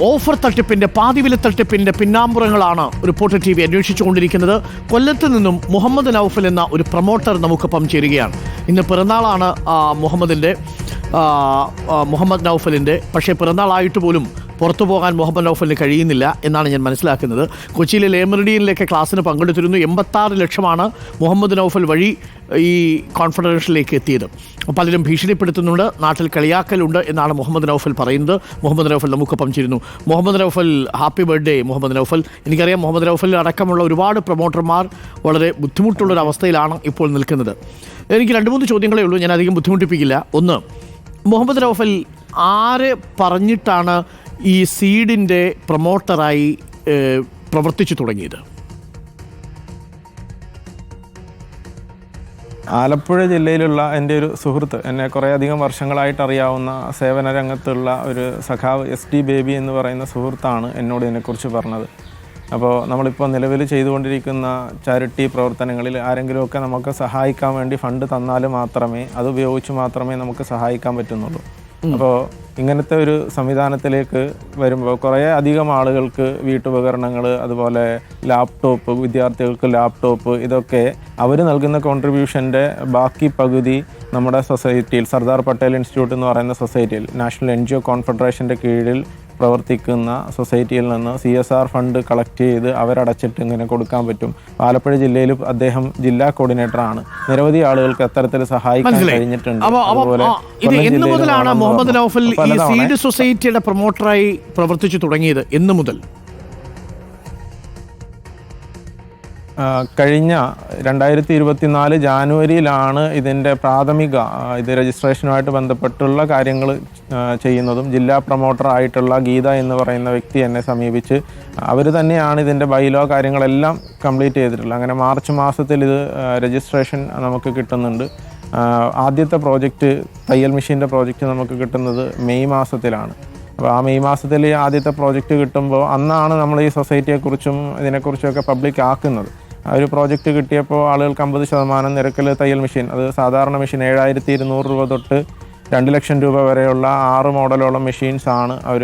Offer തട്ടിപ്പിന്റെ പാതിവില തട്ടിപ്പിന്റെ പിന്നാമ്പുറങ്ങളാണ് റിപ്പോർട്ടർ TV അന്വേഷിച്ചുകൊണ്ടിരിക്കുന്നത്. കൊല്ലത്ത് നിന്നും മുഹമ്മദ് നൗഫൽ എന്ന ഒരു പ്രൊമോട്ടർ നമുക്കൊപ്പം ചേരുകയാണ്. ഇന്ന് പിറന്നാളാണ് മുഹമ്മദ് നൗഫലിൻ്റെ. പക്ഷേ പിറന്നാളായിട്ട് പോലും പുറത്തു പോകാൻ മുഹമ്മദ് നൗഫലിന് കഴിയുന്നില്ല എന്നാണ് ഞാൻ മനസ്സിലാക്കുന്നത്. കൊച്ചിയിലെ ലേമറിഡിയനിലേക്ക് ക്ലാസ്സിന് പങ്കെടുത്തിരുന്നു. 86 ലക്ഷമാണ് മുഹമ്മദ് നൗഫൽ വഴി ഈ കോൺഫെഡറേഷനിലേക്ക് എത്തിയത്. പലരും ഭീഷണിപ്പെടുത്തുന്നുണ്ട്, നാട്ടിൽ കളിയാക്കലുണ്ട് എന്നാണ് മുഹമ്മദ് നൗഫൽ പറയുന്നത്. മുഹമ്മദ് നൗഫൽ നമുക്കൊപ്പം ചേരുന്നു. Muhammad Naufal, happy birthday Muhammad Naufal. എനിക്കറിയാം മുഹമ്മദ് നൗഫൽ അടക്കമുള്ള ഒരുപാട് പ്രൊമോട്ടർമാർ വളരെ ബുദ്ധിമുട്ടുള്ളൊരവസ്ഥയിലാണ് ഇപ്പോൾ നിൽക്കുന്നത്. എനിക്ക് 2-3 ചോദ്യങ്ങളേ ഉള്ളൂ, ഞാൻ അധികം ബുദ്ധിമുട്ടിപ്പിക്കില്ല. ഒന്ന്, മുഹമ്മദ് നൗഫൽ ആരെ പറഞ്ഞിട്ടാണ് ഈ സീഡിൻ്റെ പ്രൊമോട്ടറായി പ്രവർത്തിച്ചു തുടങ്ങിയത്? ആലപ്പുഴ ജില്ലയിലുള്ള എൻ്റെ ഒരു സുഹൃത്ത്, എന്നെ കുറേയധികം വർഷങ്ങളായിട്ട് അറിയാവുന്ന സേവന രംഗത്തുള്ള ഒരു സഖാവ് SD ബേബി എന്ന് പറയുന്ന സുഹൃത്താണ് എന്നോട് ഇതിനെക്കുറിച്ച് പറഞ്ഞത്. അപ്പോൾ നമ്മളിപ്പോൾ നിലവിൽ ചെയ്തുകൊണ്ടിരിക്കുന്ന ചാരിറ്റി പ്രവർത്തനങ്ങളിൽ ആരെങ്കിലുമൊക്കെ നമുക്ക് സഹായിക്കാൻ വേണ്ടി ഫണ്ട് തന്നാൽ മാത്രമേ, അത് ഉപയോഗിച്ച് മാത്രമേ നമുക്ക് സഹായിക്കാൻ പറ്റുന്നുള്ളൂ. അപ്പോൾ ഇങ്ങനത്തെ ഒരു സംവിധാനത്തിലേക്ക് വരുമ്പോൾ കുറേ അധികം ആളുകൾക്ക് വീട്ടുപകരണങ്ങൾ, അതുപോലെ ലാപ്ടോപ്പ്, വിദ്യാർത്ഥികൾക്ക് ലാപ്ടോപ്പ്, ഇതൊക്കെ അവർ നൽകുന്ന കോൺട്രിബ്യൂഷൻ്റെ ബാക്കി പകുതി നമ്മുടെ സൊസൈറ്റിയിൽ, സർദാർ പട്ടേൽ ഇൻസ്റ്റിറ്റ്യൂട്ട് എന്ന് പറയുന്ന സൊസൈറ്റിയിൽ, നാഷണൽ NGO കോൺഫെഡറേഷൻ്റെ കീഴിൽ പ്രവർത്തിക്കുന്ന സൊസൈറ്റിയിൽ നിന്ന് CSR ഫണ്ട് കളക്ട് ചെയ്ത് അവരടച്ചിട്ട് ഇങ്ങനെ കൊടുക്കാൻ പറ്റും. ആലപ്പുഴ ജില്ലയിൽ അദ്ദേഹം ജില്ലാ കോർഡിനേറ്ററാണ്. നിരവധി ആളുകൾക്ക് അത്തരത്തിൽ സഹായിക്കാൻ കഴിഞ്ഞിട്ടുണ്ട്. എന്ന് മുതലാണ് മുഹമ്മദ് നൗഫൽ ഈ സീഡ് സൊസൈറ്റിയുടെ പ്രൊമോട്ടറായി പ്രവർത്തിച്ചു തുടങ്ങിയത്? എന്ന് മുതൽ? കഴിഞ്ഞ 2024 ജാനുവരിയിലാണ് ഇതിൻ്റെ ഇത് രജിസ്ട്രേഷനുമായിട്ട് ബന്ധപ്പെട്ടുള്ള കാര്യങ്ങൾ ചെയ്യുന്നതും. ജില്ലാ പ്രൊമോട്ടർ ആയിട്ടുള്ള ഗീത എന്ന് പറയുന്ന വ്യക്തി എന്നെ സമീപിച്ച് അവർ തന്നെയാണ് ഇതിൻ്റെ ബൈലോ കാര്യങ്ങളെല്ലാം കംപ്ലീറ്റ് ചെയ്തിട്ടുള്ളത്. അങ്ങനെ മാർച്ച് മാസത്തിൽ ഇത് രജിസ്ട്രേഷൻ നമുക്ക് കിട്ടുന്നുണ്ട്. ആദ്യത്തെ പ്രോജക്റ്റ്, തയ്യൽ മെഷീൻ്റെ പ്രോജക്റ്റ് നമുക്ക് കിട്ടുന്നത് മെയ് മാസത്തിലാണ്. അപ്പോൾ ആ മെയ് മാസത്തിൽ ആദ്യത്തെ പ്രോജക്റ്റ് കിട്ടുമ്പോൾ അന്നാണ് നമ്മൾ ഈ സൊസൈറ്റിയെക്കുറിച്ചും ഇതിനെക്കുറിച്ചൊക്കെ പബ്ലിക് ആക്കുന്നത്. ആ ഒരു പ്രോജക്റ്റ് കിട്ടിയപ്പോൾ ആളുകൾക്ക് 50% നിരക്കിൽ തയ്യൽ മെഷീൻ, അത് സാധാരണ മെഷീൻ 7200 രൂപ തൊട്ട് 2 ലക്ഷം രൂപ വരെയുള്ള 6 മോഡലോളം മെഷീൻസാണ് അവർ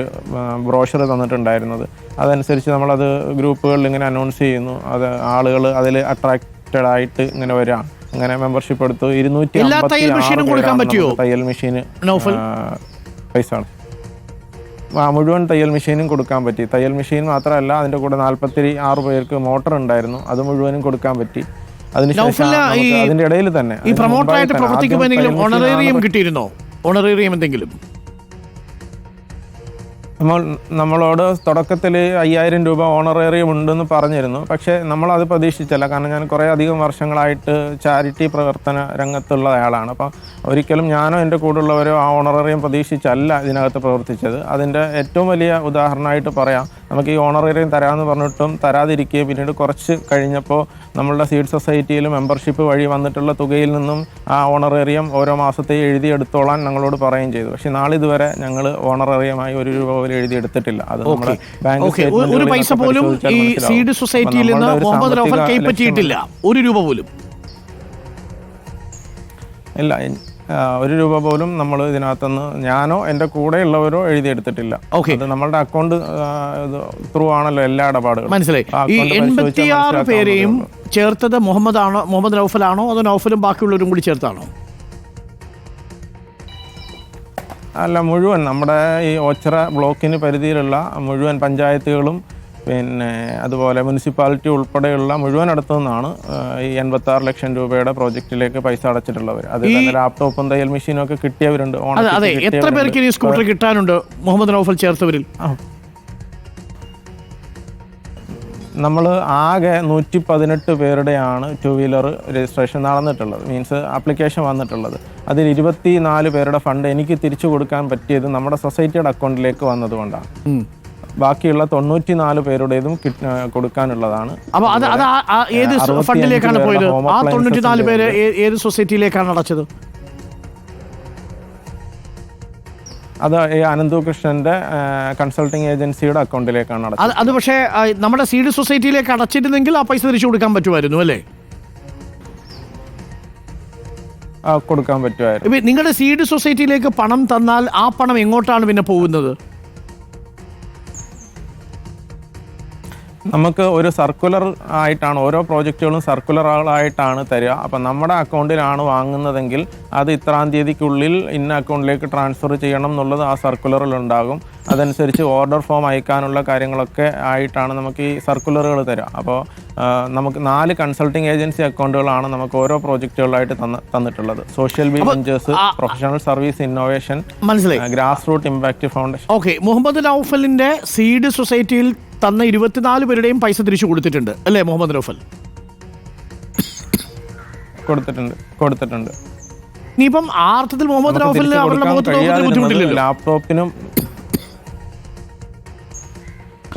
ബ്രോഷർ തന്നിട്ടുണ്ടായിരുന്നത്. അതനുസരിച്ച് നമ്മളത് ഗ്രൂപ്പുകളിൽ ഇങ്ങനെ അനൗൺസ് ചെയ്യുന്നു. അത് ആളുകൾ അതിൽ അട്രാക്റ്റഡ് ആയിട്ട് ഇങ്ങനെ വരാം. അങ്ങനെ മെമ്പർഷിപ്പ് എടുത്തു. 256 തയ്യൽ മെഷീന് പൈസ മുഴുവൻ തയ്യൽ മെഷീനും കൊടുക്കാൻ പറ്റി. തയ്യൽ മെഷീൻ മാത്രമല്ല, അതിൻ്റെ കൂടെ 46 പേർക്ക് മോട്ടർ ഉണ്ടായിരുന്നു, അത് മുഴുവനും കൊടുക്കാൻ പറ്റി. അതിനുശേഷം അതിൻ്റെ ഇടയിൽ തന്നെ ഈ പ്രൊമോട്ടറായിട്ട് പ്രവർത്തിക്കുമ്പോൾ ഓണറേറിയം കിട്ടിയിരുന്നോ? ഓണറേറിയം എന്തെങ്കിലും? നമ്മളോട് തുടക്കത്തിൽ 5000 രൂപ ഓണറേറിയം ഉണ്ടെന്ന് പറഞ്ഞിരുന്നു. പക്ഷേ നമ്മളത് പ്രതീക്ഷിച്ചല്ല. കാരണം ഞാൻ കുറേ അധികം വർഷങ്ങളായിട്ട് ചാരിറ്റി പ്രവർത്തന രംഗത്തുള്ള ആളാണ്. അപ്പം ഒരിക്കലും ഞാനോ എൻ്റെ കൂടെയുള്ളവരോ ആ ഓണറേറിയം പ്രതീക്ഷിച്ചല്ല ഇതിനകത്ത് പ്രവർത്തിച്ചത്. അതിൻ്റെ ഏറ്റവും വലിയ ഉദാഹരണമായിട്ട് പറയാം, നമുക്ക് ഈ ഓണറേറിയം തരാമെന്ന് പറഞ്ഞിട്ടും തരാതിരിക്കുകയും പിന്നീട് കുറച്ച് കഴിഞ്ഞപ്പോൾ നമ്മളുടെ സീഡ് സൊസൈറ്റിയിൽ മെമ്പർഷിപ്പ് വഴി വന്നിട്ടുള്ള തുകയിൽ നിന്നും ആ ഓണറേറിയം ഓരോ മാസത്തെ എഴുതിയെടുത്തോളാൻ ഞങ്ങളോട് പറയുകയും ചെയ്തു. പക്ഷേ നാളിതുവരെ ഞങ്ങൾ ഓണറേറിയമായി 1 രൂപ പോലും എഴുതിയെടുത്തിട്ടില്ല. അത് നമ്മുടെ ബാങ്ക് ഒരു പൈസ പോലും ഈ സീഡ് സൊസൈറ്റിയിൽ നിന്ന് മുഹമ്മദ് നൗഫൽ കൈപ്പറ്റിയിട്ടില്ല, 1 രൂപ പോലും ഇല്ല. 1 രൂപ പോലും നമ്മൾ ഇതിനകത്തുനിന്ന് ഞാനോ എൻ്റെ കൂടെയുള്ളവരോ എഴുതിയെടുത്തിട്ടില്ല. അത് നമ്മളുടെ അക്കൗണ്ട് ത്രൂ ആണല്ലോ എല്ലാ ഇടപാടുകളും. മനസ്സിലായി. ഈ 86 പേരെയും ചേർത്തത് മുഹമ്മദ് നൗഫലാണോ അതോ നൗഫലും ബാക്കിയുള്ളവരും കൂടി ചേർത്താണോ? അല്ല, മുഴുവൻ നമ്മുടെ ഈ ഓച്ചിറ ബ്ലോക്കിന് പരിധിയിലുള്ള മുഴുവൻ പഞ്ചായത്തുകളും പിന്നെ അതുപോലെ മുനിസിപ്പാലിറ്റി ഉൾപ്പെടെയുള്ള മുഴുവൻ അടുത്തു നിന്നാണ് ഈ 86 ലക്ഷം രൂപയുടെ പ്രോജക്റ്റിലേക്ക് പൈസ അടച്ചിട്ടുള്ളവർ. അത് തന്നെ ലാപ്ടോപ്പും തയ്യൽ മെഷീനും ഒക്കെ കിട്ടിയവരുണ്ട്. എത്ര പേർക്ക് ഈ സ്കൂട്ടർ കിട്ടാനുണ്ട് മുഹമ്മദ് നൗഫൽ ചേർത്തവരിൽ? നമ്മൾ ആകെ 118 പേരുടെയാണ് 2 വീലർ രജിസ്ട്രേഷൻ നടന്നിട്ടുള്ളത്, മീൻസ് ആപ്ലിക്കേഷൻ വന്നിട്ടുള്ളത്. അതിൽ 24 പേരുടെ ഫണ്ട് എനിക്ക് തിരിച്ചു കൊടുക്കാൻ പറ്റിയത് നമ്മുടെ സൊസൈറ്റിയുടെ അക്കൗണ്ടിലേക്ക് വന്നതുകൊണ്ടാണ്. ബാക്കിയുള്ള 94 പേരുടേതും കൊടുക്കാനുള്ളതാണ്. അപ്പോൾ ഏത് ഫണ്ടിലേക്കാണ് പോയത്? ആ 94 പേര് ഏത് സൊസൈറ്റിയിലേക്കാണ് അടച്ചത്? അത് അനന്തു കൃഷ്ണന്റെ കൺസൾട്ടിങ് ഏജൻസിയുടെ അക്കൗണ്ടിലേക്കാണ് അടച്ചത്. അത് പക്ഷേ നമ്മുടെ സീഡ് സൊസൈറ്റിയിലേക്ക് അടച്ചിരുന്നെങ്കിൽ ആ പൈസ തിരിച്ചു കൊടുക്കാൻ പറ്റുമായിരുന്നു അല്ലേ? കൊടുക്കാൻ പറ്റുമായിരുന്നു. നിങ്ങളുടെ സീഡ് സൊസൈറ്റിയിലേക്ക് പണം തന്നാൽ ആ പണം എങ്ങോട്ടാണ് പിന്നെ പോകുന്നത്? നമുക്ക് ഒരു സർക്കുലർ ആയിട്ടാണ് ഓരോ പ്രോജക്റ്റുകളും സർക്കുലറുകളായിട്ടാണ് തരിക. അപ്പം നമ്മുടെ അക്കൗണ്ടിലാണ് വാങ്ങുന്നതെങ്കിൽ അത് ഇത്രാം തീയതിക്കുള്ളിൽ ഇന്ന അക്കൗണ്ടിലേക്ക് ട്രാൻസ്ഫർ ചെയ്യണം എന്നുള്ളത് ആ സർക്കുലറിൽ ഉണ്ടാകും. അതനുസരിച്ച് ഓർഡർ ഫോം അയക്കാനുള്ള കാര്യങ്ങളൊക്കെ ആയിട്ടാണ് നമുക്ക് ഈ സർക്കുലറുകൾ തരിക. അപ്പോൾ നമുക്ക് 4 കൺസൾട്ടിങ് ഏജൻസി അക്കൗണ്ടുകളാണ് നമുക്ക് ഓരോ പ്രോജക്റ്റുകളായിട്ട് തന്നിട്ടുള്ളത്. Social B ventures, professional service innovation, grass root impact foundation. Okay, Muhammad നൗഫലിന്റെ സീഡ് സൊസൈറ്റിയിൽ തന്ന 24 പേരുടെയും പൈസ തിരിച്ചു കൊടുത്തിട്ടുണ്ട് അല്ലേ മുഹമ്മദ് നൗഫൽ? കൊടുത്തിട്ടുണ്ട്. ഇനിയിപ്പം ആ അർത്ഥത്തിൽ മുഹമ്മദ് നൗഫലിന് അവരുടെ മുഖത്ത് നോക്കുന്ന ബുദ്ധിമുട്ടില്ലല്ലോ. ലാപ്ടോപ്പിനും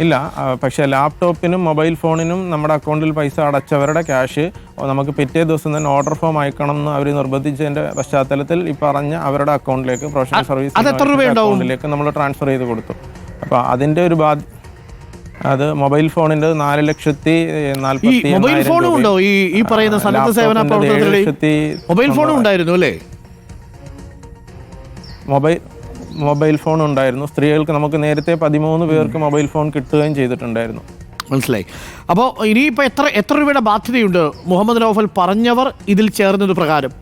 ഇല്ല, പക്ഷേ ലാപ്ടോപ്പിനും മൊബൈൽ ഫോണിനും നമ്മുടെ അക്കൗണ്ടിൽ പൈസ അടച്ചവരുടെ ക്യാഷ് നമുക്ക് പിറ്റേ ദിവസം തന്നെ ഓർഡർ ഫോം അയക്കണം എന്ന് അവർ നിർബന്ധിച്ചതിന്റെ പശ്ചാത്തലത്തിൽ ഈ പറഞ്ഞ അവരുടെ അക്കൗണ്ടിലേക്ക്, പ്രൊഫഷണൽ സർവീസ് അക്കൗണ്ടിലേക്ക് നമ്മൾ ട്രാൻസ്ഫർ ചെയ്ത് കൊടുത്തു. അപ്പോൾ അതിന്റെ ഒരു അത് മൊബൈൽ ഫോണിന്റെ 4,40,000. മൊബൈൽ ഫോണും ഉണ്ടോ ഈ പറയുന്ന സന്നദ്ധ സേവന പ്രവർത്തനത്തിലെ? മൊബൈൽ ഫോണും ഉണ്ടായിരുന്നു അല്ലേ? മൊബൈൽ ഫോൺ ഉണ്ടായിരുന്നു. സ്ത്രീകൾക്ക് നമുക്ക് നേരത്തെ 13 പേർക്ക് മൊബൈൽ ഫോൺ കിട്ടുകയും ചെയ്തിട്ടുണ്ടായിരുന്നു. മനസ്സിലായി. അപ്പോൾ ഇനിയിപ്പോൾ എത്ര രൂപയുടെ ബാധ്യതയുണ്ട് മുഹമ്മദ് നൗഫൽ പറഞ്ഞവർ ഇതിൽ ചേർന്നത് പ്രകാരം?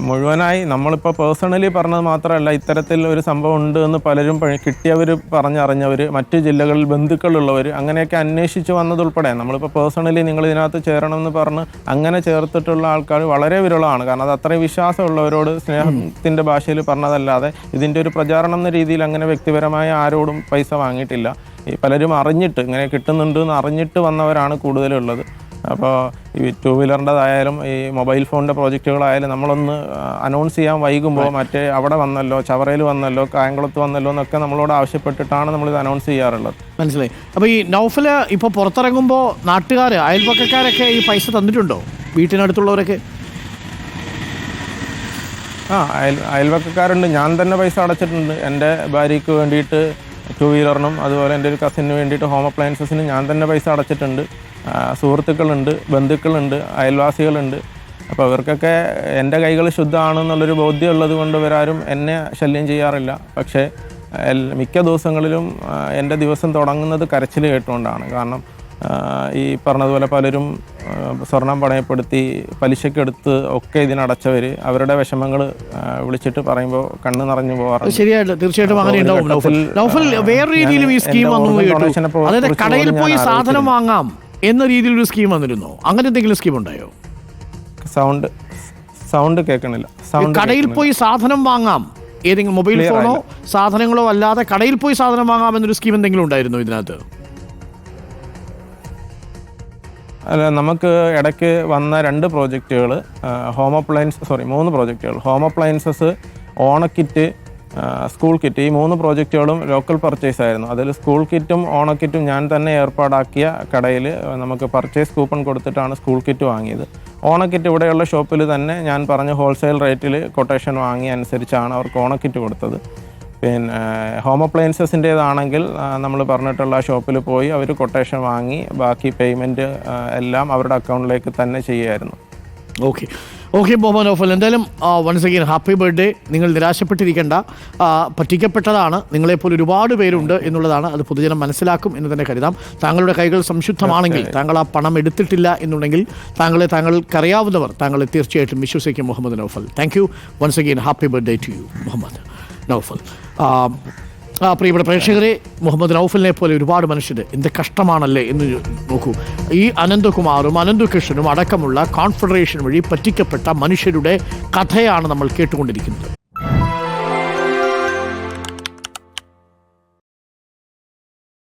മുഴുവനായി നമ്മളിപ്പോൾ പേഴ്സണലി പറഞ്ഞത് മാത്രമല്ല, ഇത്തരത്തിൽ ഒരു സംഭവം ഉണ്ട് എന്ന് പലരും കിട്ടിയവർ, പറഞ്ഞറിഞ്ഞവർ, മറ്റു ജില്ലകളിൽ ബന്ധുക്കളുള്ളവർ, അങ്ങനെയൊക്കെ അന്വേഷിച്ച് വന്നതുൾപ്പെടെ നമ്മളിപ്പോൾ പേഴ്സണലി നിങ്ങൾ ഇതിനകത്ത് ചേരണമെന്ന് പറഞ്ഞ് അങ്ങനെ ചേർത്തിട്ടുള്ള ആൾക്കാർ വളരെ വിരളമാണ്. കാരണം അത് അത്രയും വിശ്വാസമുള്ളവരോട് സ്നേഹത്തിൻ്റെ ഭാഷയിൽ പറഞ്ഞതല്ലാതെ ഇതിൻ്റെ ഒരു പ്രചാരണം എന്ന രീതിയിൽ അങ്ങനെ വ്യക്തിപരമായ ആരോടും പൈസ വാങ്ങിയിട്ടില്ല. ഈ പലരും അറിഞ്ഞിട്ട് ഇങ്ങനെ കിട്ടുന്നുണ്ട് എന്ന് അറിഞ്ഞിട്ട് വന്നവരാണ് കൂടുതലുള്ളത്. അപ്പോൾ ഈ 2 വീലറിൻ്റെതായാലും ഈ മൊബൈൽ ഫോണിൻ്റെ പ്രോജക്റ്റുകളായാലും നമ്മളൊന്ന് അനൗൺസ് ചെയ്യാൻ വൈകുമ്പോൾ മറ്റേ അവിടെ വന്നല്ലോ, ചവറയിൽ വന്നല്ലോ, കായംകുളത്ത് വന്നല്ലോ എന്നൊക്കെ നമ്മളോട് ആവശ്യപ്പെട്ടിട്ടാണ് നമ്മളിത് അനൗൺസ് ചെയ്യാറുള്ളത്. മനസ്സിലായി. അപ്പോൾ ഈ നൗഫൽ ഇപ്പോൾ പുറത്തിറങ്ങുമ്പോൾ നാട്ടുകാർ, അയൽപക്കക്കാരൊക്കെ ഈ പൈസ തന്നിട്ടുണ്ടോ? വീട്ടിനടുത്തുള്ളവരൊക്കെ? അയൽപക്കക്കാരുണ്ട്. ഞാൻ തന്നെ പൈസ അടച്ചിട്ടുണ്ട്. എൻ്റെ ഭാര്യയ്ക്ക് വേണ്ടിയിട്ട് 2 വീലറിനും അതുപോലെ എൻ്റെ ഒരു കസിന് വേണ്ടിയിട്ട് ഹോം അപ്ലയൻസസിന് ഞാൻ തന്നെ പൈസ അടച്ചിട്ടുണ്ട്. സുഹൃത്തുക്കളുണ്ട്, ബന്ധുക്കളുണ്ട്, അയൽവാസികളുണ്ട്. അപ്പോൾ അവർക്കൊക്കെ എൻ്റെ കൈകൾ ശുദ്ധമാണെന്നുള്ളൊരു ബോധ്യം ഉള്ളത് കൊണ്ട് ഇവരാരും എന്നെ ശല്യം ചെയ്യാറില്ല. പക്ഷേ മിക്ക ദിവസങ്ങളിലും എൻ്റെ ദിവസം തുടങ്ങുന്നത് കരച്ചിൽ കേട്ടുകൊണ്ടാണ്. കാരണം ഈ പറഞ്ഞതുപോലെ പലരും സ്വർണം പണയപ്പെടുത്തി പലിശക്കെടുത്ത് ഒക്കെ ഇതിനടച്ചവർ അവരുടെ വിഷമങ്ങൾ വിളിച്ചിട്ട് പറയുമ്പോൾ കണ്ണ് നിറഞ്ഞു പോകാറുണ്ട്. ശരിയായിട്ട്, തീർച്ചയായിട്ടും അങ്ങനെ ഉണ്ടാവും. നൗഫൽ വേറെ രീതിയിലും ഈ സ്കീം വന്നു. അതായത് കടയിൽ പോയി സാധനം വാങ്ങാം എന്ന രീതിയിലൊരു സ്കീം വന്നിരുന്നോ? അങ്ങനെ എന്തെങ്കിലും സ്കീം ഉണ്ടായോ? സൗണ്ട് കേൾക്കണില്ല. കടയിൽ പോയി സാധനം വാങ്ങാം, ഏതെങ്കിലും മൊബൈൽ ഫോണോ സാധനങ്ങളോ അല്ലാതെ കടയിൽ പോയി സാധനം വാങ്ങാം എന്നൊരു സ്കീം എന്തെങ്കിലും ഉണ്ടായിരുന്നോ ഇതിനകത്ത്? അല്ല, നമുക്ക് ഇടയ്ക്ക് വന്ന 2 പ്രോജക്റ്റുകൾ, 3 പ്രോജക്റ്റുകൾ, ഹോം അപ്ലയൻസസ്, ഓണക്കിറ്റ്, സ്കൂൾ കിറ്റ്, ഈ 3 പ്രോജക്റ്റുകളും ലോക്കൽ പർച്ചേസ് ആയിരുന്നു. അതിൽ സ്കൂൾ കിറ്റും ഓണക്കിറ്റും ഞാൻ തന്നെ ഏർപ്പാടാക്കിയ കടയിൽ നമുക്ക് പർച്ചേസ് കൂപ്പൺ കൊടുത്തിട്ടാണ് സ്കൂൾ കിറ്റ് വാങ്ങിയത്. ഓണക്കിറ്റ് ഇവിടെയുള്ള ഷോപ്പിൽ തന്നെ ഞാൻ പറഞ്ഞ ഹോൾസെയിൽ റേറ്റിൽ കൊട്ടേഷൻ വാങ്ങി അനുസരിച്ചാണ് അവർക്ക് ഓണക്കിറ്റ് കൊടുത്തത്. പിന്നെ ഹോം അപ്ലയൻസസിൻ്റേതാണെങ്കിൽ നമ്മൾ പറഞ്ഞിട്ടുള്ള ഷോപ്പിൽ പോയി അവർ കൊട്ടേഷൻ വാങ്ങി ബാക്കി പേയ്മെൻറ്റ് എല്ലാം അവരുടെ അക്കൗണ്ടിലേക്ക് തന്നെ ചെയ്യുമായിരുന്നു. ഓക്കെ മുഹമ്മദ് നൗഫൽ, എന്തായാലും വൺസ് അഗെയിൻ ഹാപ്പി ബർത്ത്ഡേ. നിങ്ങൾ നിരാശപ്പെട്ടിരിക്കേണ്ട, പറ്റിക്കപ്പെട്ടതാണ്. നിങ്ങളെപ്പോലെ ഒരുപാട് പേരുണ്ട് എന്നുള്ളതാണ്. അത് പൊതുജനം മനസ്സിലാക്കും എന്ന് തന്നെ കരുതാം. താങ്കളുടെ കൈകൾ സംശുദ്ധമാണെങ്കിൽ, താങ്കൾ ആ പണം എടുത്തിട്ടില്ല എന്നുണ്ടെങ്കിൽ താങ്കൾക്കറിയാവുന്നവർ താങ്കളെ തീർച്ചയായിട്ടും വിശ്വസിക്കും Muhammad Naufal. Thank you once again, happy birthday to you Muhammad Naufal. പ്രിയപ്പെട്ട പ്രേക്ഷകരെ, മുഹമ്മദ് നൗഫലിനെ പോലെ ഒരുപാട് മനുഷ്യർ എന്ത് കഷ്ടമാണല്ലേ എന്ന് നോക്കൂ. ഈ അനന്തകുമാറും അനന്തകൃഷ്ണനും അടക്കമുള്ള കോൺഫെഡറേഷൻ വഴി പറ്റിക്കപ്പെട്ട മനുഷ്യരുടെ കഥയാണ് നമ്മൾ കേട്ടുകൊണ്ടിരിക്കുന്നത്.